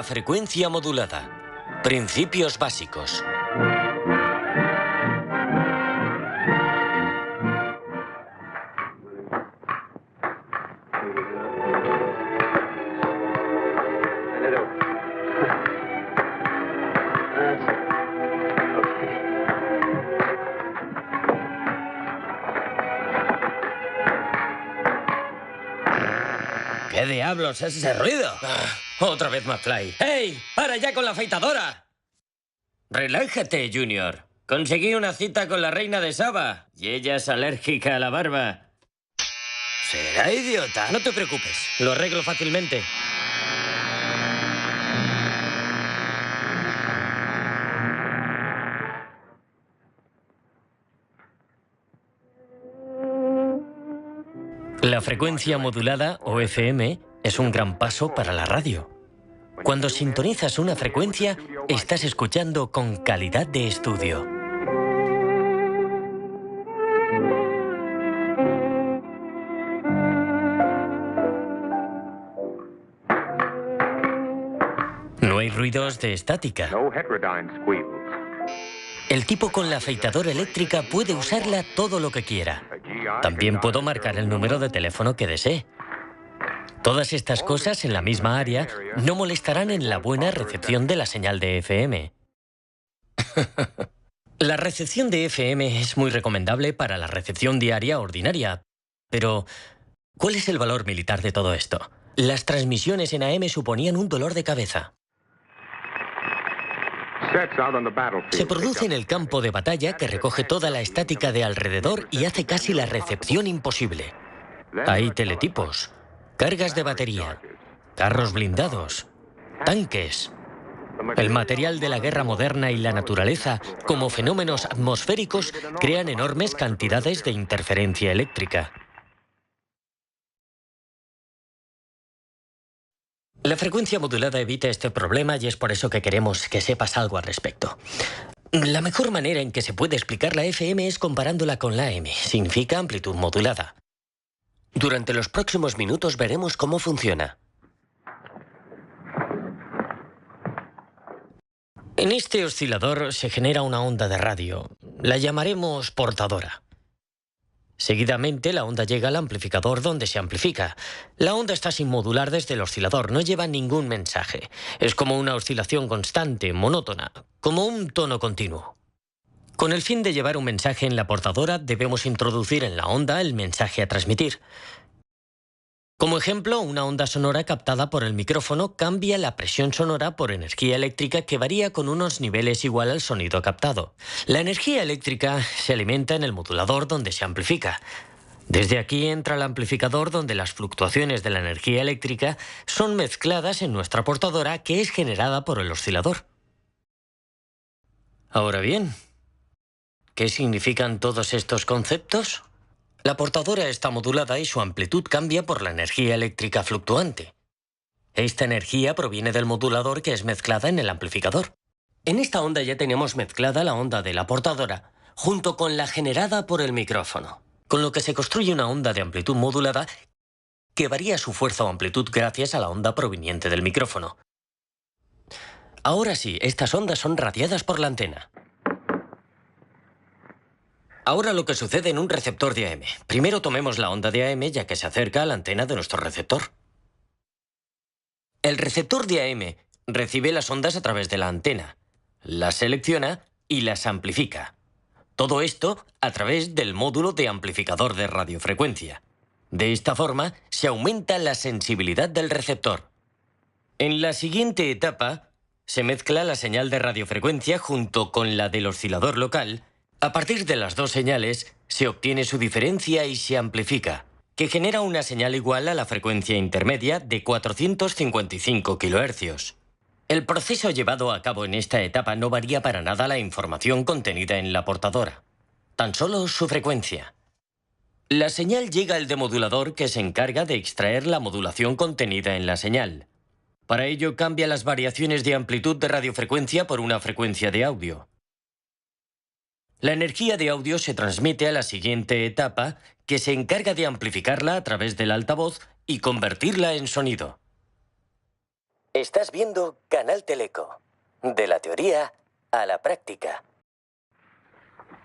frecuencia modulada. Principios básicos. ¿Qué diablos es ese ruido? Otra vez McFly. ¡Hey! ¡Para ya con la afeitadora! Relájate, Junior. Conseguí una cita con la reina de Saba y ella es alérgica a la barba. ¿Será idiota? No te preocupes, lo arreglo fácilmente. La frecuencia modulada, o FM, es un gran paso para la radio. Cuando sintonizas una frecuencia, estás escuchando con calidad de estudio. No hay ruidos de estática. El tipo con la afeitadora eléctrica puede usarla todo lo que quiera. También puedo marcar el número de teléfono que desee. Todas estas cosas en la misma área no molestarán en la buena recepción de la señal de FM. La recepción de FM es muy recomendable para la recepción diaria ordinaria. Pero, ¿cuál es el valor militar de todo esto? Las transmisiones en AM suponían un dolor de cabeza. Se produce en el campo de batalla que recoge toda la estática de alrededor y hace casi la recepción imposible. Hay teletipos, cargas de batería, carros blindados, tanques. El material de la guerra moderna y la naturaleza, como fenómenos atmosféricos, crean enormes cantidades de interferencia eléctrica. La frecuencia modulada evita este problema y es por eso que queremos que sepas algo al respecto. La mejor manera en que se puede explicar la FM es comparándola con la AM. Significa amplitud modulada. Durante los próximos minutos veremos cómo funciona. En este oscilador se genera una onda de radio. La llamaremos portadora. Seguidamente, la onda llega al amplificador donde se amplifica. La onda está sin modular desde el oscilador, no lleva ningún mensaje. Es como una oscilación constante, monótona, como un tono continuo. Con el fin de llevar un mensaje en la portadora, debemos introducir en la onda el mensaje a transmitir. Como ejemplo, una onda sonora captada por el micrófono cambia la presión sonora por energía eléctrica que varía con unos niveles igual al sonido captado. La energía eléctrica se alimenta en el modulador donde se amplifica. Desde aquí entra el amplificador donde las fluctuaciones de la energía eléctrica son mezcladas en nuestra portadora que es generada por el oscilador. Ahora bien, ¿qué significan todos estos conceptos? La portadora está modulada y su amplitud cambia por la energía eléctrica fluctuante. Esta energía proviene del modulador que es mezclada en el amplificador. En esta onda ya tenemos mezclada la onda de la portadora junto con la generada por el micrófono, con lo que se construye una onda de amplitud modulada que varía su fuerza o amplitud gracias a la onda proveniente del micrófono. Ahora sí, estas ondas son radiadas por la antena. Ahora lo que sucede en un receptor de AM. Primero tomemos la onda de AM ya que se acerca a la antena de nuestro receptor. El receptor de AM recibe las ondas a través de la antena, las selecciona y las amplifica. Todo esto a través del módulo de amplificador de radiofrecuencia. De esta forma se aumenta la sensibilidad del receptor. En la siguiente etapa se mezcla la señal de radiofrecuencia junto con la del oscilador local. A partir de las dos señales, se obtiene su diferencia y se amplifica, que genera una señal igual a la frecuencia intermedia de 455 kHz. El proceso llevado a cabo en esta etapa no varía para nada la información contenida en la portadora, tan solo su frecuencia. La señal llega al demodulador que se encarga de extraer la modulación contenida en la señal. Para ello cambia las variaciones de amplitud de radiofrecuencia por una frecuencia de audio. La energía de audio se transmite a la siguiente etapa, que se encarga de amplificarla a través del altavoz y convertirla en sonido. Estás viendo Canal Teleco. De la teoría a la práctica.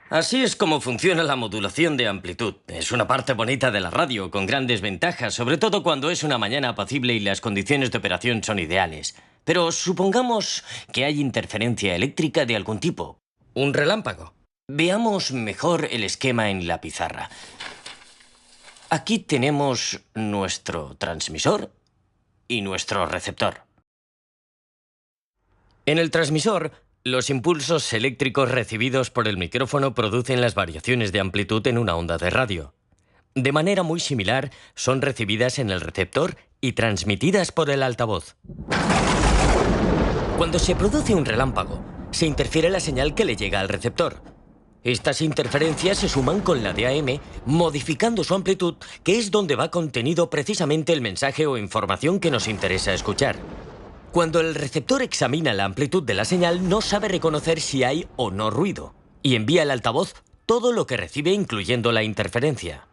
Así es como funciona la modulación de amplitud. Es una parte bonita de la radio, con grandes ventajas, sobre todo cuando es una mañana apacible y las condiciones de operación son ideales. Pero supongamos que hay interferencia eléctrica de algún tipo. Un relámpago. Veamos mejor el esquema en la pizarra. Aquí tenemos nuestro transmisor y nuestro receptor. En el transmisor, los impulsos eléctricos recibidos por el micrófono producen las variaciones de amplitud en una onda de radio. De manera muy similar, son recibidas en el receptor y transmitidas por el altavoz. Cuando se produce un relámpago, se interfiere la señal que le llega al receptor. Estas interferencias se suman con la de AM, modificando su amplitud, que es donde va contenido precisamente el mensaje o información que nos interesa escuchar. Cuando el receptor examina la amplitud de la señal, no sabe reconocer si hay o no ruido, y envía al altavoz todo lo que recibe, incluyendo la interferencia.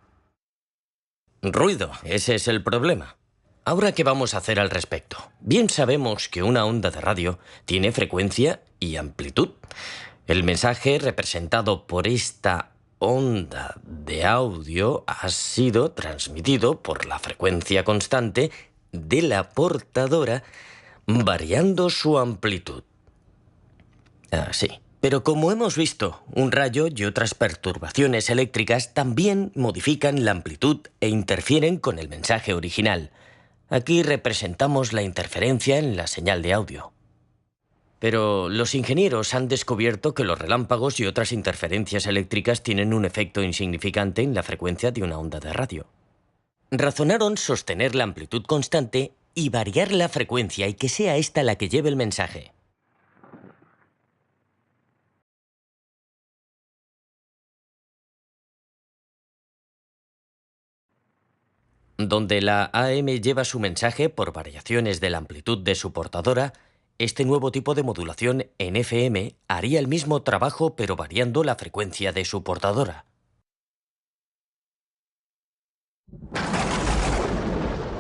Ruido, ese es el problema. Ahora, ¿qué vamos a hacer al respecto? Bien sabemos que una onda de radio tiene frecuencia y amplitud. El mensaje representado por esta onda de audio ha sido transmitido por la frecuencia constante de la portadora, variando su amplitud. Sí. Pero como hemos visto, un rayo y otras perturbaciones eléctricas también modifican la amplitud e interfieren con el mensaje original. Aquí representamos la interferencia en la señal de audio. Pero los ingenieros han descubierto que los relámpagos y otras interferencias eléctricas tienen un efecto insignificante en la frecuencia de una onda de radio. Razonaron sostener la amplitud constante y variar la frecuencia y que sea esta la que lleve el mensaje. Donde la AM lleva su mensaje por variaciones de la amplitud de su portadora, este nuevo tipo de modulación en FM haría el mismo trabajo pero variando la frecuencia de su portadora.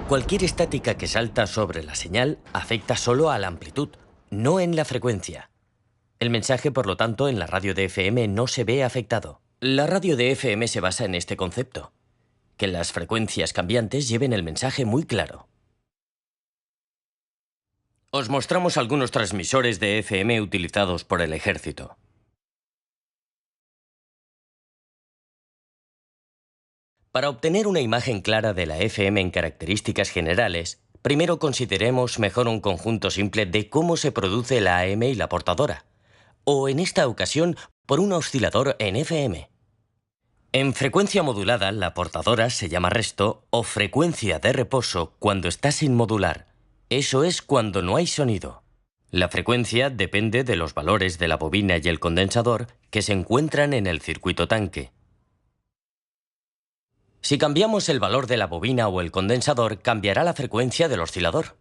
Cualquier estática que salta sobre la señal afecta solo a la amplitud, no en la frecuencia. El mensaje, por lo tanto, en la radio de FM no se ve afectado. La radio de FM se basa en este concepto: que las frecuencias cambiantes lleven el mensaje muy claro. Os mostramos algunos transmisores de FM utilizados por el ejército. Para obtener una imagen clara de la FM en características generales, primero consideremos mejor un conjunto simple de cómo se produce la AM y la portadora, o en esta ocasión por un oscilador en FM. En frecuencia modulada, la portadora se llama resto o frecuencia de reposo cuando está sin modular. Eso es cuando no hay sonido. La frecuencia depende de los valores de la bobina y el condensador que se encuentran en el circuito tanque. Si cambiamos el valor de la bobina o el condensador, cambiará la frecuencia del oscilador.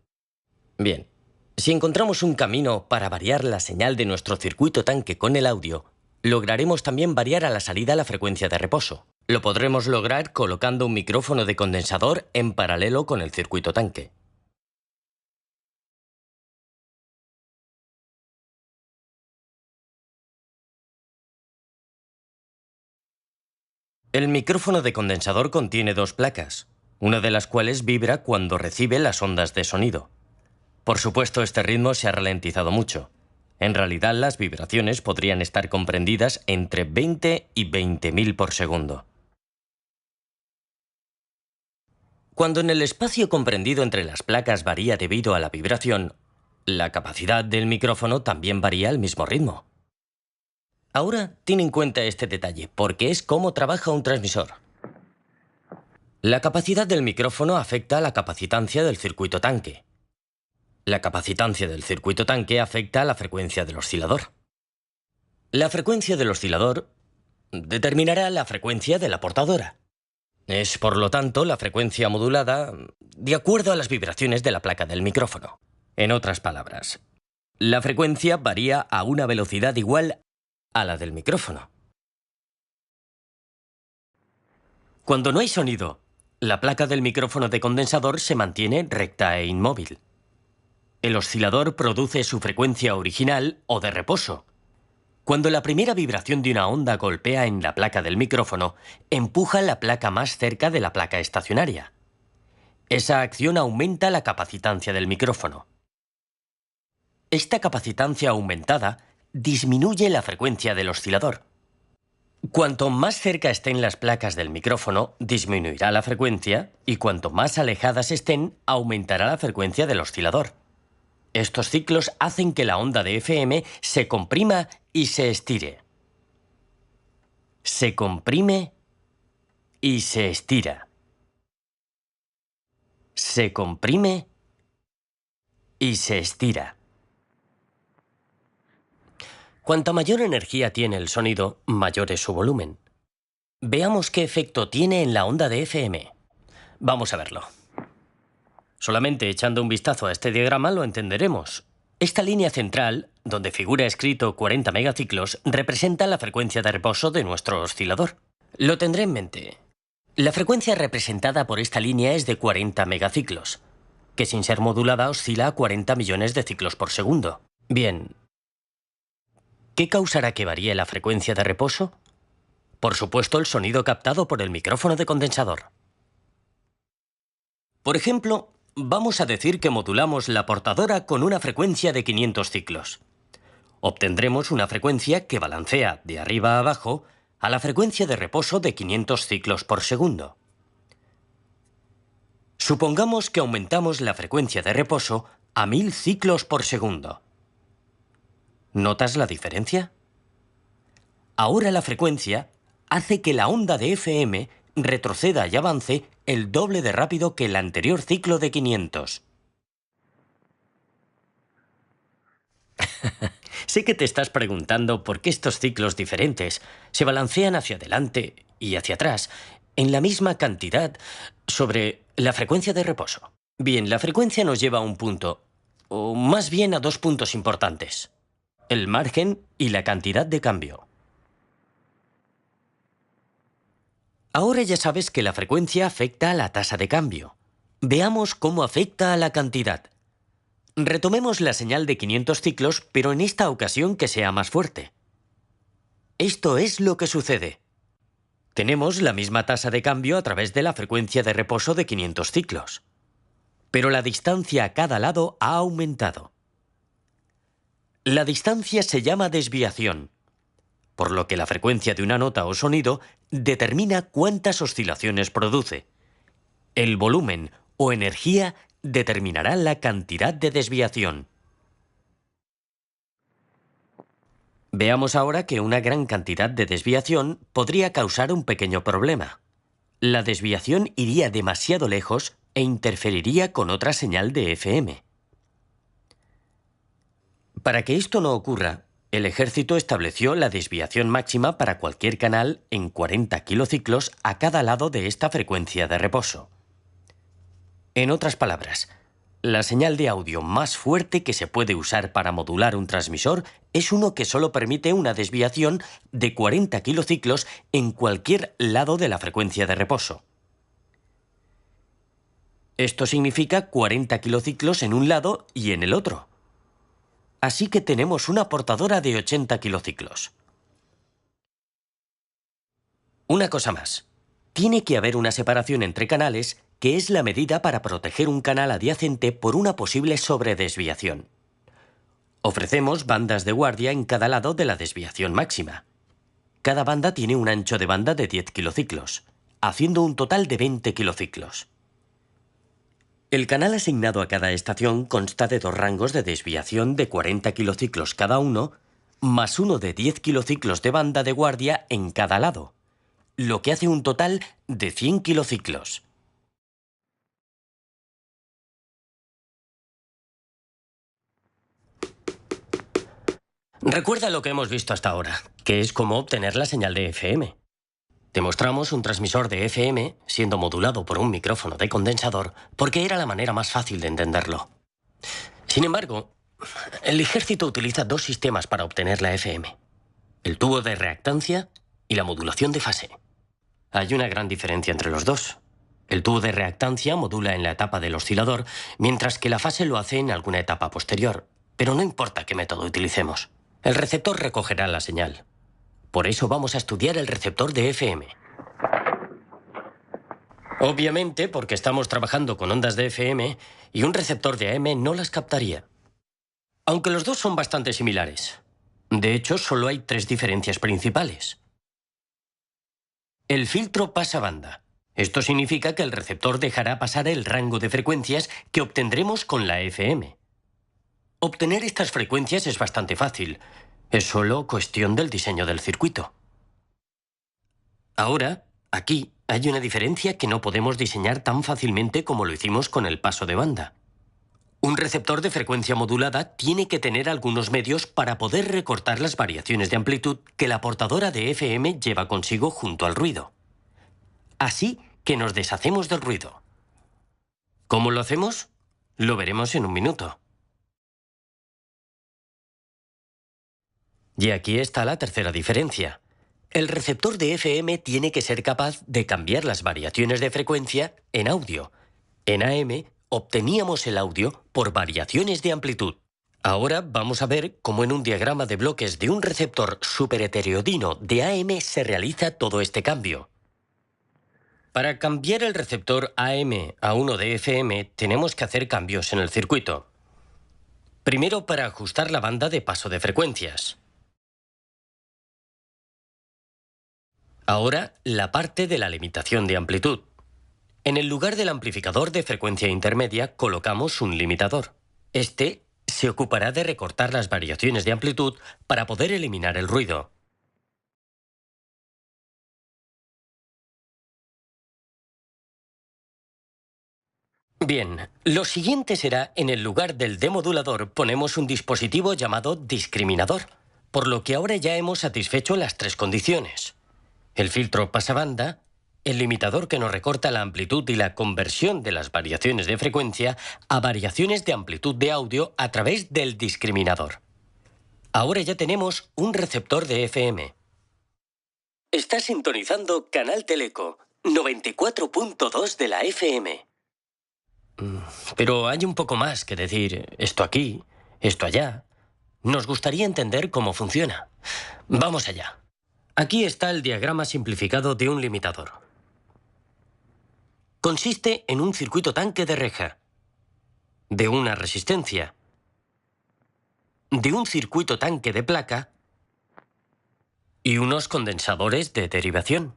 Bien, si encontramos un camino para variar la señal de nuestro circuito tanque con el audio, lograremos también variar a la salida la frecuencia de reposo. Lo podremos lograr colocando un micrófono de condensador en paralelo con el circuito tanque. El micrófono de condensador contiene dos placas, una de las cuales vibra cuando recibe las ondas de sonido. Por supuesto, este ritmo se ha ralentizado mucho. En realidad, las vibraciones podrían estar comprendidas entre 20 y 20.000 por segundo. Cuando en el espacio comprendido entre las placas varía debido a la vibración, la capacidad del micrófono también varía al mismo ritmo. Ahora, ten en cuenta este detalle, porque es cómo trabaja un transmisor. La capacidad del micrófono afecta a la capacitancia del circuito tanque. La capacitancia del circuito tanque afecta a la frecuencia del oscilador. La frecuencia del oscilador determinará la frecuencia de la portadora. Es, por lo tanto, la frecuencia modulada de acuerdo a las vibraciones de la placa del micrófono. En otras palabras, la frecuencia varía a una velocidad igual a la del micrófono. Cuando no hay sonido, la placa del micrófono de condensador se mantiene recta e inmóvil. El oscilador produce su frecuencia original o de reposo. Cuando la primera vibración de una onda golpea en la placa del micrófono, empuja la placa más cerca de la placa estacionaria. Esa acción aumenta la capacitancia del micrófono. Esta capacitancia aumentada disminuye la frecuencia del oscilador. Cuanto más cerca estén las placas del micrófono, disminuirá la frecuencia, y cuanto más alejadas estén, aumentará la frecuencia del oscilador. Estos ciclos hacen que la onda de FM se comprima y se estire. Se comprime y se estira. Se comprime y se estira. Cuanta mayor energía tiene el sonido, mayor es su volumen. Veamos qué efecto tiene en la onda de FM. Vamos a verlo. Solamente echando un vistazo a este diagrama lo entenderemos. Esta línea central, donde figura escrito 40 megaciclos, representa la frecuencia de reposo de nuestro oscilador. Lo tendré en mente. La frecuencia representada por esta línea es de 40 megaciclos, que sin ser modulada oscila a 40 millones de ciclos por segundo. Bien, ¿qué causará que varíe la frecuencia de reposo? Por supuesto, el sonido captado por el micrófono de condensador. Por ejemplo, vamos a decir que modulamos la portadora con una frecuencia de 500 ciclos. Obtendremos una frecuencia que balancea de arriba a abajo a la frecuencia de reposo de 500 ciclos por segundo. Supongamos que aumentamos la frecuencia de reposo a 1000 ciclos por segundo. ¿Notas la diferencia? Ahora la frecuencia hace que la onda de FM retroceda y avance el doble de rápido que el anterior ciclo de 500. Sé que te estás preguntando por qué estos ciclos diferentes se balancean hacia adelante y hacia atrás en la misma cantidad sobre la frecuencia de reposo. Bien, la frecuencia nos lleva a un punto, o más bien a dos puntos importantes: el margen y la cantidad de cambio. Ahora ya sabes que la frecuencia afecta a la tasa de cambio. Veamos cómo afecta a la cantidad. Retomemos la señal de 500 ciclos, pero en esta ocasión que sea más fuerte. Esto es lo que sucede. Tenemos la misma tasa de cambio a través de la frecuencia de reposo de 500 ciclos. Pero la distancia a cada lado ha aumentado. La distancia se llama desviación, por lo que la frecuencia de una nota o sonido determina cuántas oscilaciones produce. El volumen o energía determinará la cantidad de desviación. Veamos ahora que una gran cantidad de desviación podría causar un pequeño problema. La desviación iría demasiado lejos e interferiría con otra señal de FM. Para que esto no ocurra, el ejército estableció la desviación máxima para cualquier canal en 40 kilociclos a cada lado de esta frecuencia de reposo. En otras palabras, la señal de audio más fuerte que se puede usar para modular un transmisor es uno que solo permite una desviación de 40 kilociclos en cualquier lado de la frecuencia de reposo. Esto significa 40 kilociclos en un lado y en el otro. Así que tenemos una portadora de 80 kilociclos. Una cosa más. Tiene que haber una separación entre canales, que es la medida para proteger un canal adyacente por una posible sobredesviación. Ofrecemos bandas de guardia en cada lado de la desviación máxima. Cada banda tiene un ancho de banda de 10 kilociclos, haciendo un total de 20 kilociclos. El canal asignado a cada estación consta de dos rangos de desviación de 40 kilociclos cada uno, más uno de 10 kilociclos de banda de guardia en cada lado, lo que hace un total de 100 kilociclos. Recuerda lo que hemos visto hasta ahora, que es cómo obtener la señal de FM. Demostramos un transmisor de FM siendo modulado por un micrófono de condensador porque era la manera más fácil de entenderlo. Sin embargo, el ejército utiliza dos sistemas para obtener la FM: el tubo de reactancia y la modulación de fase. Hay una gran diferencia entre los dos. El tubo de reactancia modula en la etapa del oscilador, mientras que la fase lo hace en alguna etapa posterior. Pero no importa qué método utilicemos. El receptor recogerá la señal. Por eso vamos a estudiar el receptor de FM. Obviamente, porque estamos trabajando con ondas de FM y un receptor de AM no las captaría. Aunque los dos son bastante similares. De hecho, solo hay 3 diferencias principales. El filtro pasa banda. Esto significa que el receptor dejará pasar el rango de frecuencias que obtendremos con la FM. Obtener estas frecuencias es bastante fácil. Es solo cuestión del diseño del circuito. Ahora, aquí hay una diferencia que no podemos diseñar tan fácilmente como lo hicimos con el paso de banda. Un receptor de frecuencia modulada tiene que tener algunos medios para poder recortar las variaciones de amplitud que la portadora de FM lleva consigo junto al ruido. Así que nos deshacemos del ruido. ¿Cómo lo hacemos? Lo veremos en un minuto. Y aquí está la tercera diferencia. El receptor de FM tiene que ser capaz de cambiar las variaciones de frecuencia en audio. En AM obteníamos el audio por variaciones de amplitud. Ahora vamos a ver cómo en un diagrama de bloques de un receptor superheteroidino de AM se realiza todo este cambio. Para cambiar el receptor AM a uno de FM tenemos que hacer cambios en el circuito. Primero, para ajustar la banda de paso de frecuencias. Ahora, la parte de la limitación de amplitud. En el lugar del amplificador de frecuencia intermedia colocamos un limitador. Este se ocupará de recortar las variaciones de amplitud para poder eliminar el ruido. Bien, lo siguiente será, en el lugar del demodulador ponemos un dispositivo llamado discriminador, por lo que ahora ya hemos satisfecho las 3 condiciones. El filtro pasabanda, el limitador que nos recorta la amplitud y la conversión de las variaciones de frecuencia a variaciones de amplitud de audio a través del discriminador. Ahora ya tenemos un receptor de FM. Está sintonizando Canal Teleco, 94.2 de la FM. Pero hay un poco más que decir esto aquí, esto allá. Nos gustaría entender cómo funciona. Vamos allá. Aquí está el diagrama simplificado de un limitador. Consiste en un circuito tanque de reja, de una resistencia, de un circuito tanque de placa y unos condensadores de derivación.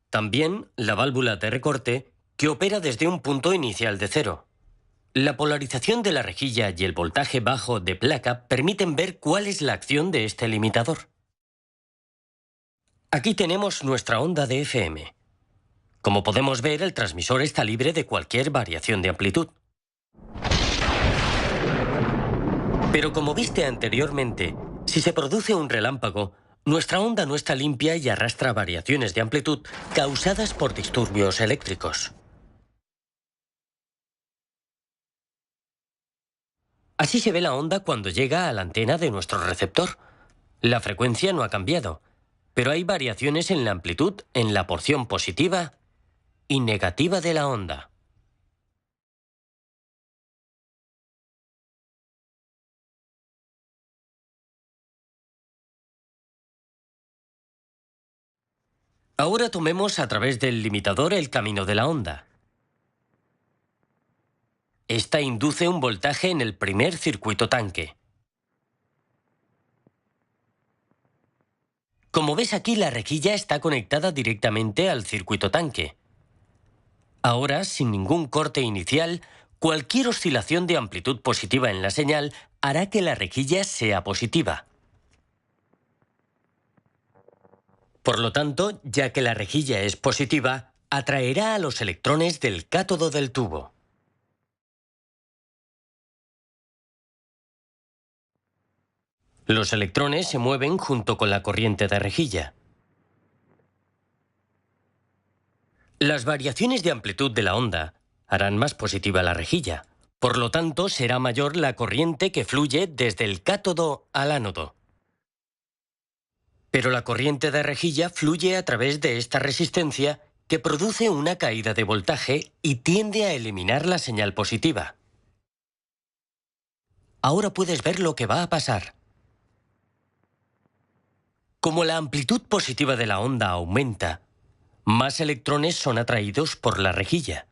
También la válvula de recorte que opera desde un punto inicial de 0. La polarización de la rejilla y el voltaje bajo de placa permiten ver cuál es la acción de este limitador. Aquí tenemos nuestra onda de FM. Como podemos ver, el transmisor está libre de cualquier variación de amplitud. Pero como viste anteriormente, si se produce un relámpago, nuestra onda no está limpia y arrastra variaciones de amplitud causadas por disturbios eléctricos. Así se ve la onda cuando llega a la antena de nuestro receptor. La frecuencia no ha cambiado, pero hay variaciones en la amplitud en la porción positiva y negativa de la onda. Ahora tomemos a través del limitador el camino de la onda. Esta induce un voltaje en el primer circuito tanque. Como ves aquí, la rejilla está conectada directamente al circuito tanque. Ahora, sin ningún corte inicial, cualquier oscilación de amplitud positiva en la señal hará que la rejilla sea positiva. Por lo tanto, ya que la rejilla es positiva, atraerá a los electrones del cátodo del tubo. Los electrones se mueven junto con la corriente de rejilla. Las variaciones de amplitud de la onda harán más positiva la rejilla. Por lo tanto, será mayor la corriente que fluye desde el cátodo al ánodo. Pero la corriente de rejilla fluye a través de esta resistencia que produce una caída de voltaje y tiende a eliminar la señal positiva. Ahora puedes ver lo que va a pasar. Como la amplitud positiva de la onda aumenta, más electrones son atraídos por la rejilla.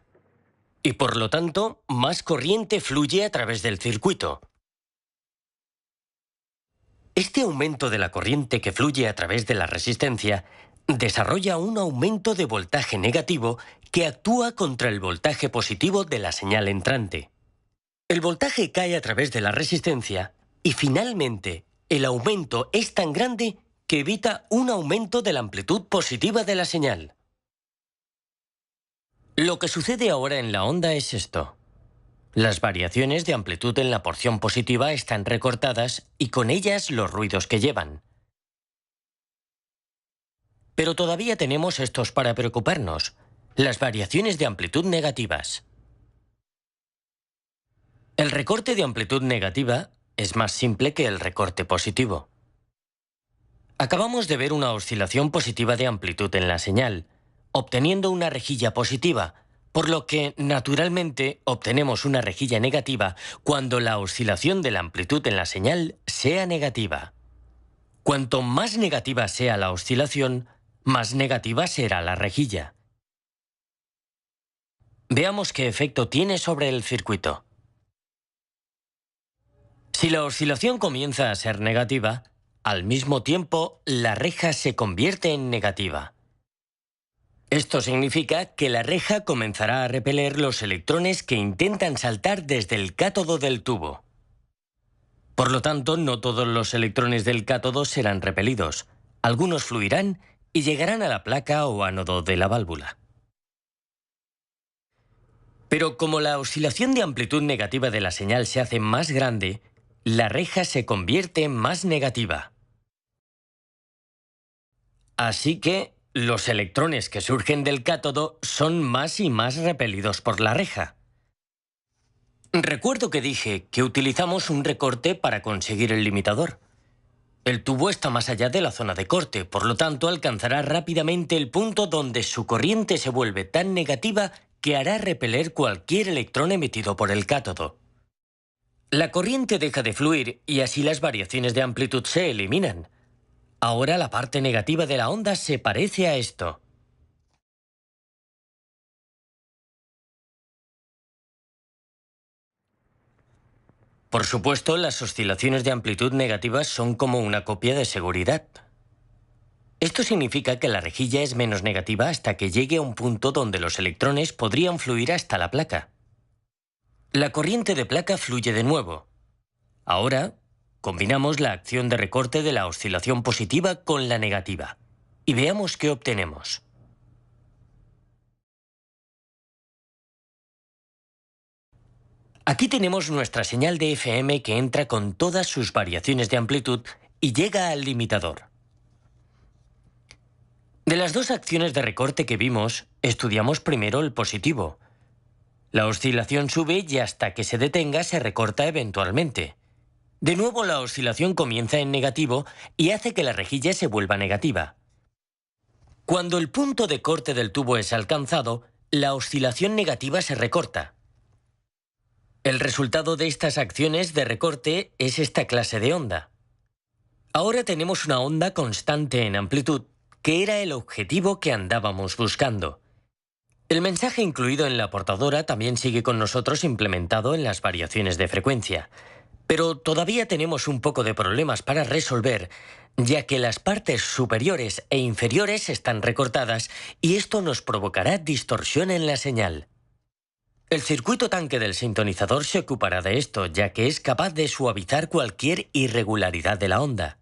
Y por lo tanto, más corriente fluye a través del circuito. Este aumento de la corriente que fluye a través de la resistencia desarrolla un aumento de voltaje negativo que actúa contra el voltaje positivo de la señal entrante. El voltaje cae a través de la resistencia y finalmente el aumento es tan grande que evita un aumento de la amplitud positiva de la señal. Lo que sucede ahora en la onda es esto. Las variaciones de amplitud en la porción positiva están recortadas y con ellas los ruidos que llevan. Pero todavía tenemos estos para preocuparnos, las variaciones de amplitud negativas. El recorte de amplitud negativa es más simple que el recorte positivo. Acabamos de ver una oscilación positiva de amplitud en la señal, obteniendo una rejilla positiva, por lo que, naturalmente, obtenemos una rejilla negativa cuando la oscilación de la amplitud en la señal sea negativa. Cuanto más negativa sea la oscilación, más negativa será la rejilla. Veamos qué efecto tiene sobre el circuito. Si la oscilación comienza a ser negativa, al mismo tiempo la reja se convierte en negativa. Esto significa que la reja comenzará a repeler los electrones que intentan saltar desde el cátodo del tubo. Por lo tanto, no todos los electrones del cátodo serán repelidos. Algunos fluirán y llegarán a la placa o ánodo de la válvula. Pero como la oscilación de amplitud negativa de la señal se hace más grande, la reja se convierte en más negativa. Así que los electrones que surgen del cátodo son más y más repelidos por la reja. Recuerdo que dije que utilizamos un recorte para conseguir el limitador. El tubo está más allá de la zona de corte, por lo tanto alcanzará rápidamente el punto donde su corriente se vuelve tan negativa que hará repeler cualquier electrón emitido por el cátodo. La corriente deja de fluir y así las variaciones de amplitud se eliminan. Ahora la parte negativa de la onda se parece a esto. Por supuesto, las oscilaciones de amplitud negativas son como una copia de seguridad. Esto significa que la rejilla es menos negativa hasta que llegue a un punto donde los electrones podrían fluir hasta la placa. La corriente de placa fluye de nuevo. Ahora, combinamos la acción de recorte de la oscilación positiva con la negativa. Y veamos qué obtenemos. Aquí tenemos nuestra señal de FM que entra con todas sus variaciones de amplitud y llega al limitador. De las dos acciones de recorte que vimos, estudiamos primero el positivo. La oscilación sube y hasta que se detenga se recorta eventualmente. De nuevo la oscilación comienza en negativo y hace que la rejilla se vuelva negativa. Cuando el punto de corte del tubo es alcanzado, la oscilación negativa se recorta. El resultado de estas acciones de recorte es esta clase de onda. Ahora tenemos una onda constante en amplitud, que era el objetivo que andábamos buscando. El mensaje incluido en la portadora también sigue con nosotros implementado en las variaciones de frecuencia. Pero todavía tenemos un poco de problemas para resolver, ya que las partes superiores e inferiores están recortadas y esto nos provocará distorsión en la señal. El circuito tanque del sintonizador se ocupará de esto, ya que es capaz de suavizar cualquier irregularidad de la onda.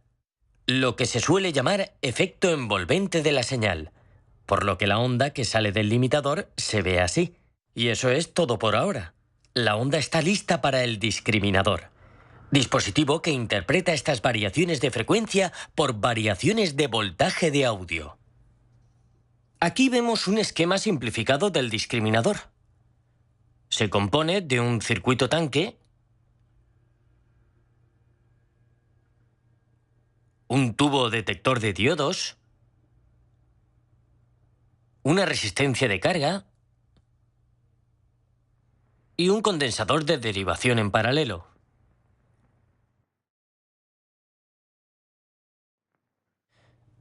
Lo que se suele llamar efecto envolvente de la señal, por lo que la onda que sale del limitador se ve así. Y eso es todo por ahora. La onda está lista para el discriminador, dispositivo que interpreta estas variaciones de frecuencia por variaciones de voltaje de audio. Aquí vemos un esquema simplificado del discriminador. Se compone de un circuito tanque, un tubo detector de diodos, una resistencia de carga y un condensador de derivación en paralelo.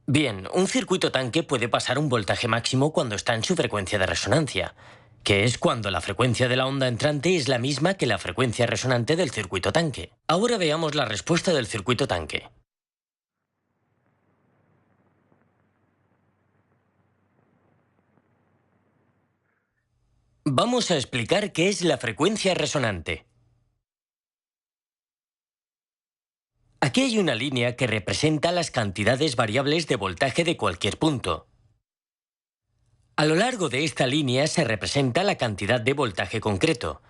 Bien, un circuito tanque puede pasar un voltaje máximo cuando está en su frecuencia de resonancia, que es cuando la frecuencia de la onda entrante es la misma que la frecuencia resonante del circuito tanque. Ahora veamos la respuesta del circuito tanque. Vamos a explicar qué es la frecuencia resonante. Aquí hay una línea que representa las cantidades variables de voltaje de cualquier punto. A lo largo de esta línea se representa la cantidad de voltaje concreto.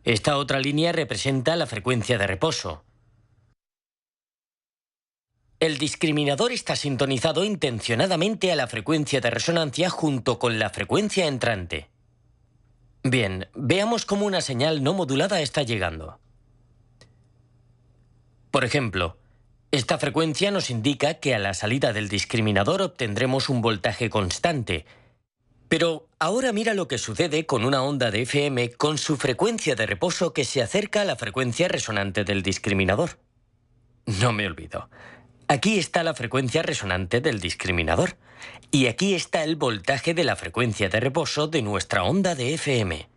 Esta otra línea representa la frecuencia de reposo. El discriminador está sintonizado intencionadamente a la frecuencia de resonancia junto con la frecuencia entrante. Bien, veamos cómo una señal no modulada está llegando. Por ejemplo, esta frecuencia nos indica que a la salida del discriminador obtendremos un voltaje constante. Pero ahora mira lo que sucede con una onda de FM con su frecuencia de reposo que se acerca a la frecuencia resonante del discriminador. No me olvido. Aquí está la frecuencia resonante del discriminador. Y aquí está el voltaje de la frecuencia de reposo de nuestra onda de FM.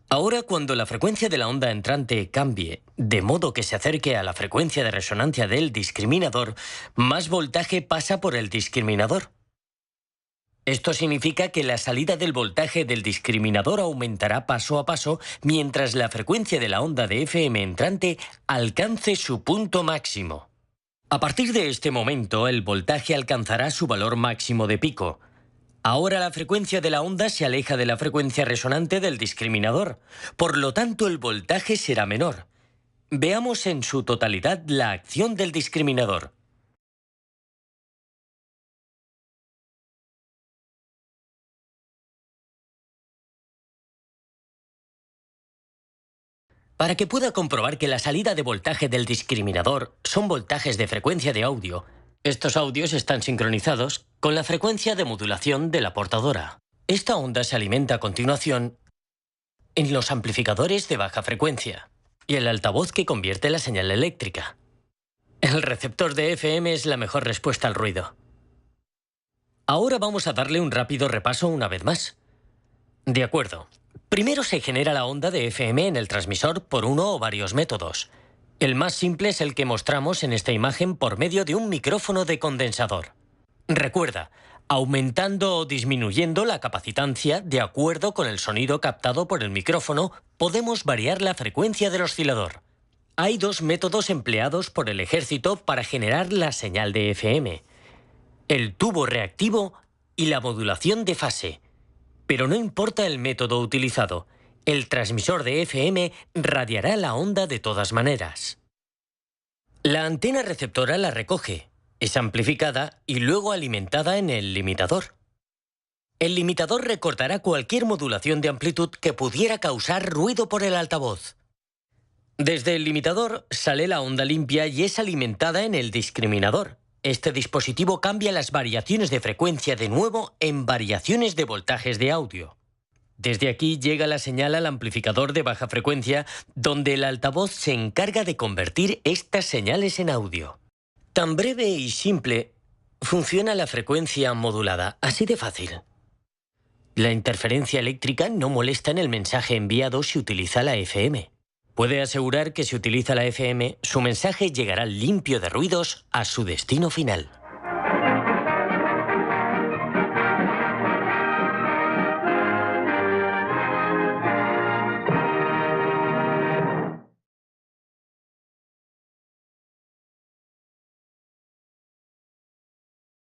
Ahora, cuando la frecuencia de la onda entrante cambie, de modo que se acerque a la frecuencia de resonancia del discriminador, más voltaje pasa por el discriminador. Esto significa que la salida del voltaje del discriminador aumentará paso a paso mientras la frecuencia de la onda de FM entrante alcance su punto máximo. A partir de este momento, el voltaje alcanzará su valor máximo de pico. Ahora la frecuencia de la onda se aleja de la frecuencia resonante del discriminador. Por lo tanto, el voltaje será menor. Veamos en su totalidad la acción del discriminador. Para que pueda comprobar que la salida de voltaje del discriminador son voltajes de frecuencia de audio, estos audios están sincronizados con la frecuencia de modulación de la portadora. Esta onda se alimenta a continuación en los amplificadores de baja frecuencia y el altavoz que convierte la señal eléctrica. El receptor de FM es la mejor respuesta al ruido. Ahora vamos a darle un rápido repaso una vez más. De acuerdo. Primero se genera la onda de FM en el transmisor por uno o varios métodos. El más simple es el que mostramos en esta imagen por medio de un micrófono de condensador. Recuerda, aumentando o disminuyendo la capacitancia de acuerdo con el sonido captado por el micrófono, podemos variar la frecuencia del oscilador. Hay dos métodos empleados por el ejército para generar la señal de FM: el tubo reactivo y la modulación de fase. Pero no importa el método utilizado, el transmisor de FM radiará la onda de todas maneras. La antena receptora la recoge, es amplificada y luego alimentada en el limitador. El limitador recortará cualquier modulación de amplitud que pudiera causar ruido por el altavoz. Desde el limitador sale la onda limpia y es alimentada en el discriminador. Este dispositivo cambia las variaciones de frecuencia de nuevo en variaciones de voltajes de audio. Desde aquí llega la señal al amplificador de baja frecuencia, donde el altavoz se encarga de convertir estas señales en audio. Tan breve y simple funciona la frecuencia modulada, así de fácil. La interferencia eléctrica no molesta en el mensaje enviado si utiliza la FM. Puede asegurar que si utiliza la FM, su mensaje llegará limpio de ruidos a su destino final.